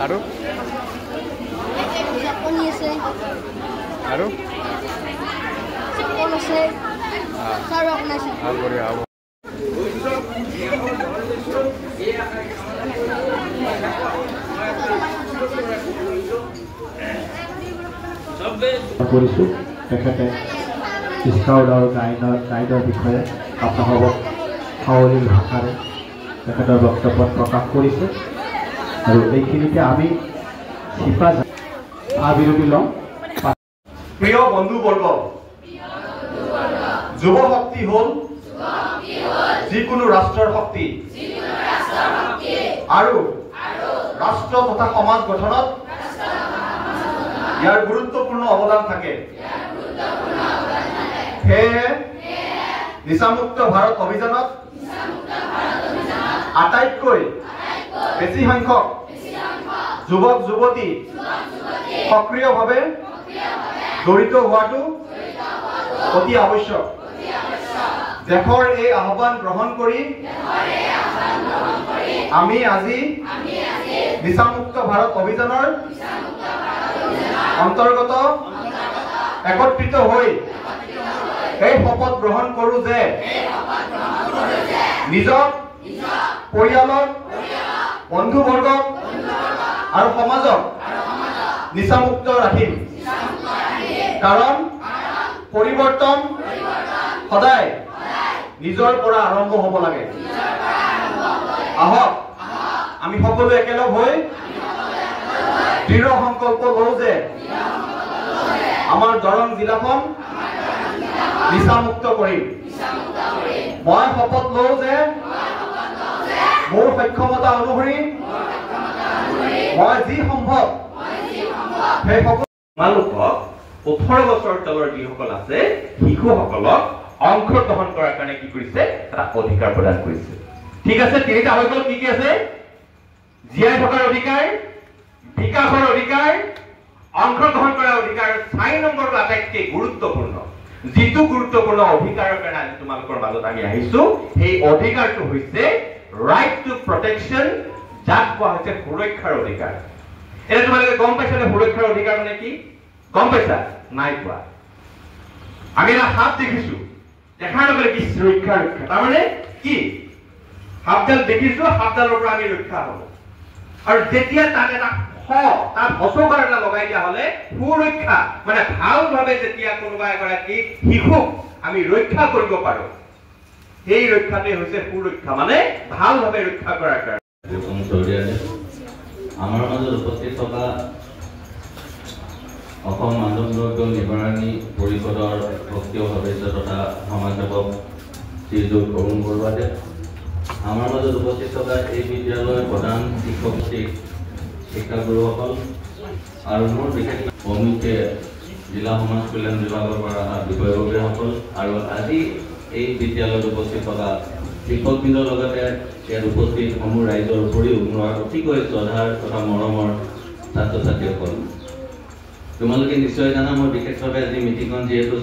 আৰু আৰু কৰিছোঁ তেখেতে স্কাউট আৰু গাইডৰ বিষয়ে আপোনালোকক সাৱলীল ভাষাৰে তেখেতৰ বক্তব্যত প্ৰকাশ কৰিছে আৰু এইখিনিতে আমি বিৰতি লওঁ। প্ৰিয় বন্ধুবৰ্গ, যুৱ শক্তি হ'ল যিকোনো ৰাষ্ট্ৰৰ শক্তি আৰু ৰাষ্ট্ৰ তথা সমাজ গঠনত ইয়াৰ গুৰুত্বপূৰ্ণ অৱদান থাকে। সেয়ে নিচামুক্ত ভাৰত অভিযানত আটাইতকৈ বেছি সংখ্যক যুৱক যুৱতী সক্ৰিয়ভাৱে জড়িত হোৱাটো অতি আৱশ্যক। দেশৰ এই আহ্বান গ্ৰহণ কৰি আমি আজি নিচামুক্ত ভাৰত অভিযানৰ অন্তৰ্গত একত্ৰিত হৈ এই শপত গ্ৰহণ কৰোঁ যে নিজক, পৰিয়ালক, বন্ধুবৰ্গক আৰু সমাজক নিচামুক্ত ৰাখিম। কাৰণ পৰিৱৰ্তন সদায় নিজৰ পৰা আৰম্ভ হ'ব লাগে। আহক আমি সকলো একেলগ হৈ দৃঢ় সংকল্প লওঁ যে আমাৰ দৰং জিলাখন নিচামুক্ত কৰিম। মই শপত লওঁ যে মোৰ সক্ষমতা অনুসৰি মই যি সম্ভৱ সেই সকলো তোমালোকক 18 বছৰ তলৰ যিসকল আছে শিশুসকলক অংশগ্ৰহণ কৰাৰ কাৰণে কি কৰিছে, এটা অধিকাৰ প্ৰদান কৰিছে। ঠিক আছে, তিনিটা হৈ গ'ল। কি আছে? জীয়াই থকাৰ অধিকাৰ, বিকাশৰ অধিকাৰ, অংশগ্ৰহণ কৰাৰ অধিকাৰ। 4 নম্বৰটো আটাইতকৈ গুৰুত্বপূৰ্ণ, যিটো গুৰুত্বপূৰ্ণ অধিকাৰৰ কাৰণে আজি তোমালোকৰ মাজত আমি আহিছো। সেই অধিকাৰটো হৈছে ৰাইট টু প্ৰটেকশ্যন, যাক কোৱা হৈছে সুৰক্ষাৰ অধিকাৰ। এতিয়া তোমালোকে গম পাইছা নে সুৰক্ষাৰ অধিকাৰ মানে কি? গম পাইছা? নাই পোৱা। আমি এটা সাপ দেখিছো, দেখাৰ লগে লগে কি সুৰক্ষা ৰক্ষা, তাৰমানে কি? সাপডাল দেখিছো, সাপডালৰ পৰা আমি ৰক্ষা হলো। আৰু যেতিয়া তাত এটা তাত হচকাৰ এটা লগাই দিয়া হলে সুৰক্ষা মানে ভালভাৱে যেতিয়া কোনোবা এগৰাকী শিশুক আমি ৰক্ষা কৰিব পাৰো, সেই ৰক্ষাটোৱে হৈছে সুৰক্ষা, মানে ভালভাৱে ৰক্ষা কৰাৰ কাৰণে। আমাৰ মাজত উপস্থিত থকা অসম মাদক দ্ৰব্য নিবাৰণী পৰিষদৰ সক্ৰিয় সদস্য তথা সমাজসেৱক শ্ৰীযুত অৰুণ বৰুৱাদেৱ, আমাৰ মাজত উপস্থিত থকা এই বিদ্যালয়ৰ প্ৰধান শিক্ষক শিক্ষাগুৰুসকল আৰু মোৰ বিশেষ অমুকে জিলা সমাজ কল্যাণ বিভাগৰ পৰা অহা বিষয়ববীয়াসকল আৰু আজি এই বিদ্যালয়ত উপস্থিত থকা শিক্ষকবৃন্দৰ লগতে ইয়াত উপস্থিত সমূহ ৰাইজৰ উপৰিও মোৰ অতিকৈ শ্ৰদ্ধাৰ তথা মৰমৰ ছাত্ৰ ছাত্ৰীসকল, তোমালোকে নিশ্চয় জানা মই বিশেষভাৱে আজি মিটিংখন যিহেতু